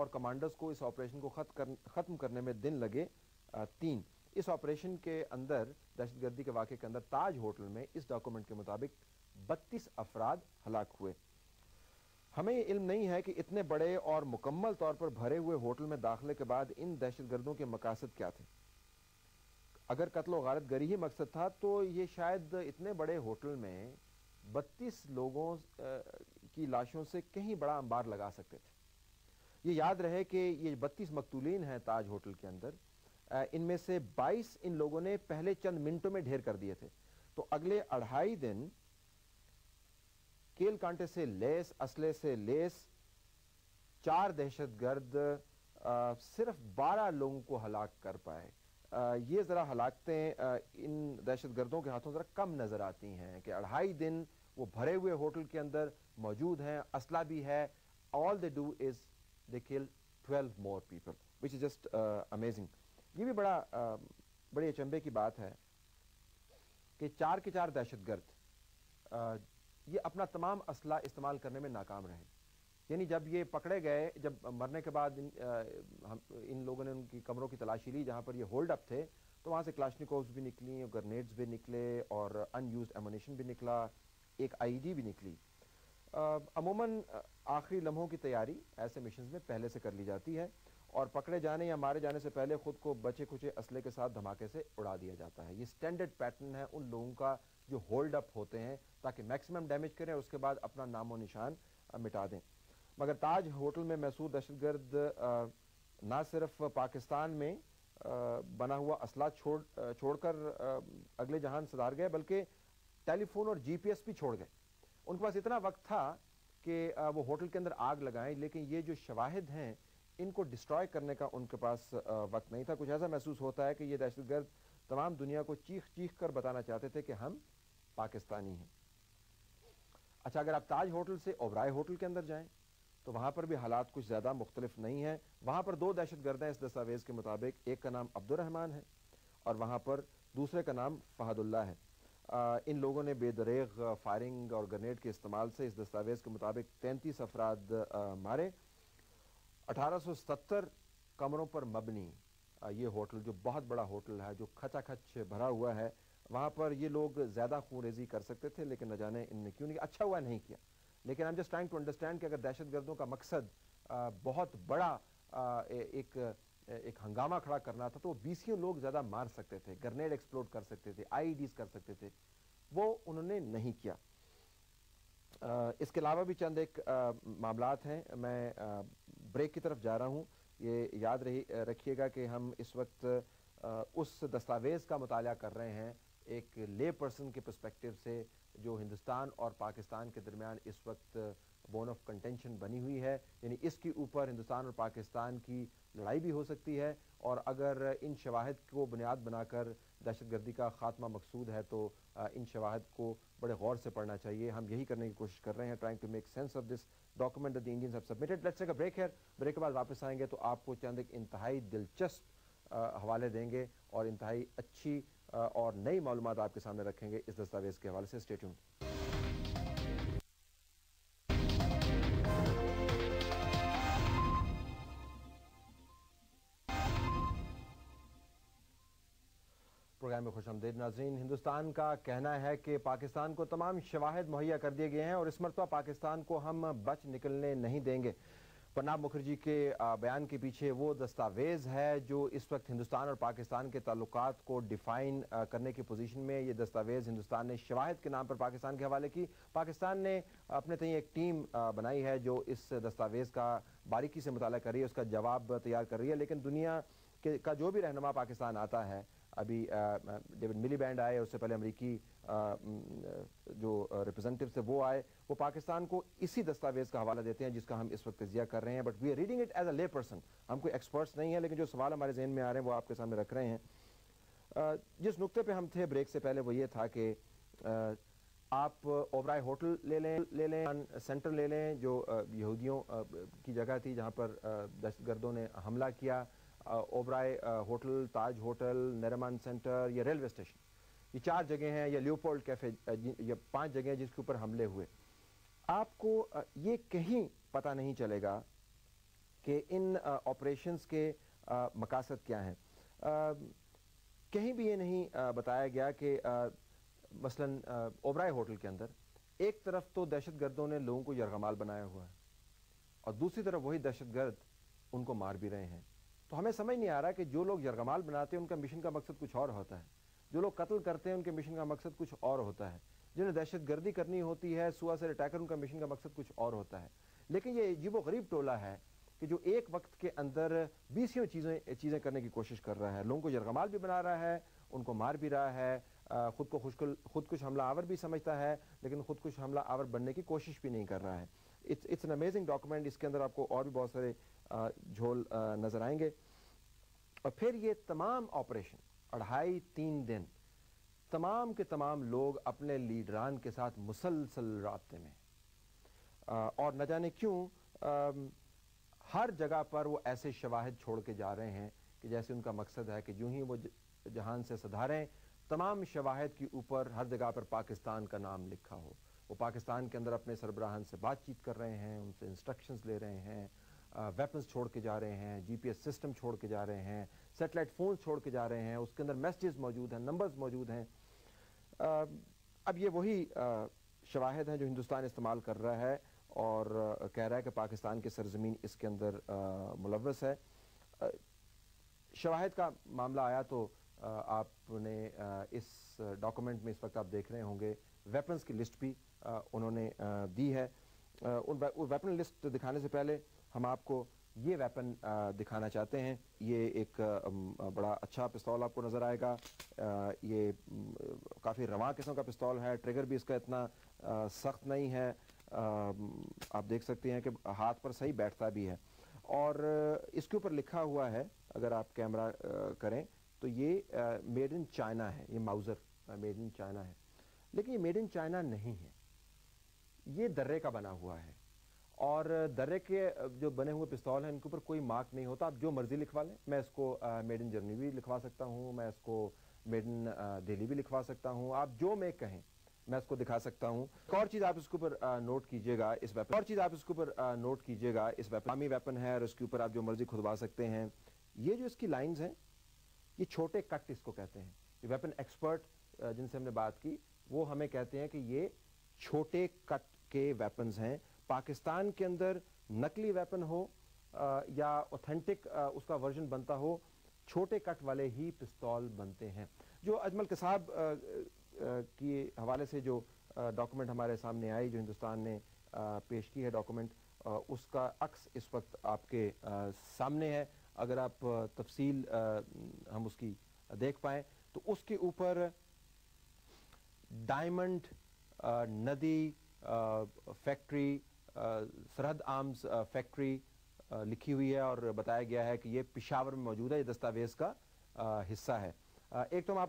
اور کمانڈرز کو اس آپریشن کو ختم کرنے میں دن لگے 3۔ اس آپریشن کے اندر، دہشت گردی کے واقعے کے اندر، تاج ہوٹل میں اس ڈاکومنٹ کے مطابق 32 افراد ہلاک ہوئے۔ ہمیں یہ علم نہیں ہے کہ اتنے بڑے اور مکمل طور پر بھرے ہوئے ہوٹل میں داخلے کے بعد ان دہشت گردوں کے مقاصد کیا تھے۔ اگر قتل و غارت گری ہی مقصد تھا تو یہ شاید اتنے بڑے ہوٹل میں 32 لوگوں کی لاشوں سے کہیں بڑا انبار لگا سکتے تھے۔ یہ یاد رہے کہ یہ 32 مقتولین ہیں تاج ہوٹل کے اندر، ان میں سے 22 ان لوگوں نے پہلے چند منٹوں میں ڈھیر کر دیے تھے۔ تو اگلے 2.5 دن کیل کانٹے سے لیس، اسلحے سے لیس 4 دہشت گرد صرف 12 لوگوں کو ہلاک کر پائے۔ یہ ذرا ہلاکتیں ان دہشت گردوں کے ہاتھوں ذرا کم نظر آتی ہیں کہ 2.5 دن وہ بھرے ہوئے ہوٹل کے اندر موجود ہیں، اسلحہ بھی ہے۔ all they do is they kill 12 more people which is just amazing۔ یہ بھی بڑی اچنبے کی بات ہے کہ 4 کے 4 دہشت گرد یہ اپنا تمام اسلحہ استعمال کرنے میں ناکام رہے۔ یعنی جب یہ پکڑے گئے، جب مرنے کے بعد ان لوگوں نے ان کی کمروں کی تلاشی لی جہاں پر یہ ہولڈ اپ تھے، تو وہاں سے کلاشنیکوز بھی نکلی، گرنیڈز بھی نکلے اور ان یوزڈ ایمونیشن بھی نکلا، ایک IED بھی نکلی۔ عموماً آخری لمحوں کی تیاری ایسے مشنز میں پہلے سے کر لی جاتی ہے اور پکڑے جانے یا مارے جانے سے پہلے خود کو بچے کھچے اسلحے کے ساتھ دھماکے سے اڑا دیا جاتا ہے۔ یہ سٹینڈرڈ پیٹرن ہے ان لوگوں کا جو ہولڈ اپ ہوتے ہیں تاکہ میکسیمم ڈیمیج کریں اور اس کے بعد اپنا نام و نشان مٹا دیں۔ مگر تاج ہوٹل میں محصور دہشت گرد نہ صرف پاکستان میں بنا ہوا اسلحہ چھوڑ کر اگلے جہان سدھار گئے، بلکہ ٹیلی فون اور GPS بھی چھوڑ گئے۔ ان کے پاس اتنا وقت تھا کہ وہ ہوٹل کے اندر آگ لگائیں، لیکن یہ جو شواہد ہیں ان کو ڈسٹرائے کرنے کا ان کے پاس وقت نہیں تھا۔ کچھ ایسا محسوس ہوتا ہے کہ یہ دہشت گرد تمام دنیا کو چیخ چیخ کر بتانا چاہتے تھے کہ ہم پاکستانی ہیں۔ اچھا، اگر آپ تاج ہوٹل سے اوبرائے ہوٹل کے اندر جائیں تو وہاں پر بھی حالات کچھ زیادہ مختلف نہیں ہیں۔ وہاں پر 2 دہشت گرد ہیں اس دستاویز کے مطابق، ایک کا نام عبد الرحمان ہے اور وہاں پر دوسرے کا نام فہد اللہ ہے۔ ان لوگوں نے بے دریغ فائرنگ اور گرنیڈ کے استعمال سے اس دستاویز کے مطابق 33 افراد مارے۔ 1870 کمروں پر مبنی یہ ہوٹل، جو بہت بڑا ہوٹل ہے، جو کھچا کھچ بھرا ہوا ہے، وہاں پر یہ لوگ زیادہ خون ریزی کر سکتے تھے، لیکن نہ جانے ان نے کیوں نہیں، اچھا ہوا نہیں کیا۔ لیکن I'm just trying to understand کہ اگر دہشت گردوں کا مقصد بہت بڑا ایک ہنگامہ کھڑا کرنا تھا تو وہ 20 لوگ زیادہ مار سکتے تھے، گرنیڈ ایکسپلوڈ کر سکتے تھے، IEDs کر سکتے تھے، وہ انہوں نے نہیں کیا۔ اس کے علاوہ بھی چند ایک معاملات ہیں۔ میں بریک کی طرف جا رہا ہوں۔ یہ یاد رکھیے گا کہ ہم اس وقت اس دستاویز کا مطالعہ کر رہے ہیں ایک لے پرسن کے پرسپیکٹیو سے، جو ہندوستان اور پاکستان کے درمیان اس وقت بون آف کنٹینشن بنی ہوئی ہے۔ یعنی اس کے اوپر ہندوستان اور پاکستان کی لڑائی بھی ہو سکتی ہے، اور اگر ان شواہد کو بنیاد بنا کر دہشت گردی کا خاتمہ مقصود ہے تو ان شواہد کو بڑے غور سے پڑھنا چاہیے۔ ہم یہی کرنے کی کوشش کر رہے ہیں، trying to make sense of this document that the Indians have submitted. Let's take a break here. Break کے بعد واپس آئیں گے تو آپ کو چند ایک انتہائی دلچسپ حوالے دیں گے اور انتہائی اچھی اور نئی معلومات آپ کے سامنے رکھیں گے اس دستاویز کے حوالے سے۔ Stay tuned. پروگرام میں خوش آمدید ناظرین۔ ہندوستان کا کہنا ہے کہ پاکستان کو تمام شواہد مہیا کر دیے گئے ہیں اور اس مرتبہ پاکستان کو ہم بچ نکلنے نہیں دیں گے۔ پرناب مکھرجی کے بیان کے پیچھے وہ دستاویز ہے جو اس وقت ہندوستان اور پاکستان کے تعلقات کو ڈیفائن کرنے کی پوزیشن میں۔ یہ دستاویز ہندوستان نے شواہد کے نام پر پاکستان کے حوالے کی۔ پاکستان نے اپنے تئیں ایک ٹیم بنائی ہے جو اس دستاویز کا باریکی سے مطالعہ کر رہی ہے، اس کا جواب تیار کر رہی ہے۔ لیکن دنیا کا جو بھی رہنما پاکستان آتا ہے، ابھی ڈیوڈ ملی بینڈ آئے، اس سے پہلے امریکی جو ریپرزینٹیو تھے وہ آئے، وہ پاکستان کو اسی دستاویز کا حوالہ دیتے ہیں جس کا ہم اس وقت تجزیہ کر رہے ہیں۔ But we are reading it as a lay person. ہم کوئی ایکسپرٹس نہیں ہیں، لیکن جو سوال ہمارے ذہن میں آ رہے ہیں وہ آپ کے سامنے رکھ رہے ہیں۔ جس نقطے پہ ہم تھے بریک سے پہلے وہ یہ تھا کہ آپ اوبرائے ہوٹل لے لیں، سینٹر لے لیں جو یہودیوں کی جگہ تھی جہاں پر دہشت گردوں نے حملہ کیا، اوبرائے ہوٹل، تاج ہوٹل، نریمان سینٹر یا ریلوے اسٹیشن، یہ 4 جگہیں ہیں، یا لیوپولڈ کیفے، یہ 5 جگہیں جس کے اوپر حملے ہوئے۔ آپ کو یہ کہیں پتہ نہیں چلے گا کہ ان آپریشنز کے مقاصد کیا ہیں. کہیں بھی یہ نہیں بتایا گیا کہ مثلاً اوبرائے ہوٹل کے اندر ایک طرف تو دہشت گردوں نے لوگوں کو یرغمال بنایا ہوا ہے اور دوسری طرف وہی دہشت گرد ان کو مار بھی رہے ہیں. تو ہمیں سمجھ نہیں آ رہا کہ جو لوگ یرغمال بناتے ہیں ان کا مشن کا مقصد کچھ اور ہوتا ہے, جو لوگ قتل کرتے ہیں ان کے مشن کا مقصد کچھ اور ہوتا ہے, جنہیں دہشت گردی کرنی ہوتی ہے سواسائڈ اٹیکر ان کا مشن کا مقصد کچھ اور ہوتا ہے. لیکن یہ عجیب و غریب ٹولہ ہے کہ جو ایک وقت کے اندر 20 چیزیں کرنے کی کوشش کر رہا ہے, لوگوں کو یرغمال بھی بنا رہا ہے, ان کو مار بھی رہا ہے, خود کچھ حملہ آور بھی سمجھتا ہے لیکن خود کچھ حملہ آور بننے کی کوشش بھی نہیں کر رہا ہے. It's an amazing document. اس کے اندر آپ کو اور بھی بہت سارے جھول نظر آئیں گے. اور پھر یہ تمام آپریشن 2.5-3 دن تمام کے تمام لوگ اپنے لیڈران کے ساتھ مسلسل رابطے میں, اور نہ جانے کیوں ہر جگہ پر وہ ایسے شواہد چھوڑ کے جا رہے ہیں کہ جیسے ان کا مقصد ہے کہ جو ہی وہ جہان سے صداریں تمام شواہد کے اوپر ہر جگہ پر پاکستان کا نام لکھا ہو. وہ پاکستان کے اندر اپنے سربراہان سے بات چیت کر رہے ہیں, ان سے انسٹرکشنز لے رہے ہیں, ویپنز چھوڑ کے جا رہے ہیں, جی پی ایس سسٹم چھوڑ کے جا رہے ہیں, سیٹلائٹ فونز چھوڑ کے جا رہے ہیں, اس کے اندر میسیجز موجود ہیں, نمبرز موجود ہیں. اب یہ وہی شواہد ہیں جو ہندوستان استعمال کر رہا ہے اور کہہ رہا ہے کہ پاکستان کی سرزمین اس کے اندر ملوث ہے. شواہد کا معاملہ آیا تو آپ نے اس ڈاکومنٹ میں اس وقت آپ دیکھ رہے ہوں گے ویپنز کی لسٹ بھی انہوں نے دی ہے. ان ویپن لسٹ دکھانے سے پہلے ہم آپ کو یہ ویپن دکھانا چاہتے ہیں. یہ ایک بڑا اچھا پستول آپ کو نظر آئے گا. یہ کافی رواں قسم کا پستول ہے, ٹریگر بھی اس کا اتنا سخت نہیں ہے, آپ دیکھ سکتے ہیں کہ ہاتھ پر صحیح بیٹھتا بھی ہے. اور اس کے اوپر لکھا ہوا ہے, اگر آپ کیمرہ کریں تو یہ میڈ ان چائنا ہے, یہ ماؤزر میڈ ان چائنا ہے. لیکن یہ میڈ ان چائنا نہیں ہے, یہ درے کا بنا ہوا ہے. اور درے کے جو بنے ہوئے پستول ہیں ان کے اوپر کوئی مارک نہیں ہوتا, آپ جو مرضی لکھوا لیں. میں اس کو میڈ ان جرمنی بھی لکھوا سکتا ہوں, میں اس کو میڈ ان دہلی بھی لکھوا سکتا ہوں, آپ جو میں کہیں میں اس کو دکھا سکتا ہوں. ایک اور چیز آپ اس کے اوپر نوٹ کیجئے گا, اس ویپن عامی ویپن ہے اور اس کے اوپر آپ جو مرضی کھدوا سکتے ہیں. یہ جو اس کی لائنز ہیں یہ چھوٹے کٹ اس کو کہتے ہیں. یہ ویپن ایکسپرٹ جن سے ہم نے بات کی وہ ہمیں کہتے ہیں کہ یہ چھوٹے کٹ کے ویپنز ہیں. پاکستان کے اندر نقلی ویپن ہو یا اوتھینٹک اس کا ورژن بنتا ہو, چھوٹے کٹ والے ہی پستول بنتے ہیں. جو اجمل قصاب کی حوالے سے جو ڈاکومنٹ ہمارے سامنے آئی, جو ہندوستان نے پیش کی ہے ڈاکومنٹ, اس کا عکس اس وقت آپ کے سامنے ہے. اگر آپ تفصیل ہم اس کی دیکھ پائیں تو اس کے اوپر ڈائمنڈ ندی فیکٹری, سرحد آرمز فیکٹری لکھی ہوئی ہے اور بتایا گیا ہے کہ یہ پشاور میں موجود ہے, یہ دستاویز کا حصہ ہے. ایک تو ہم آپ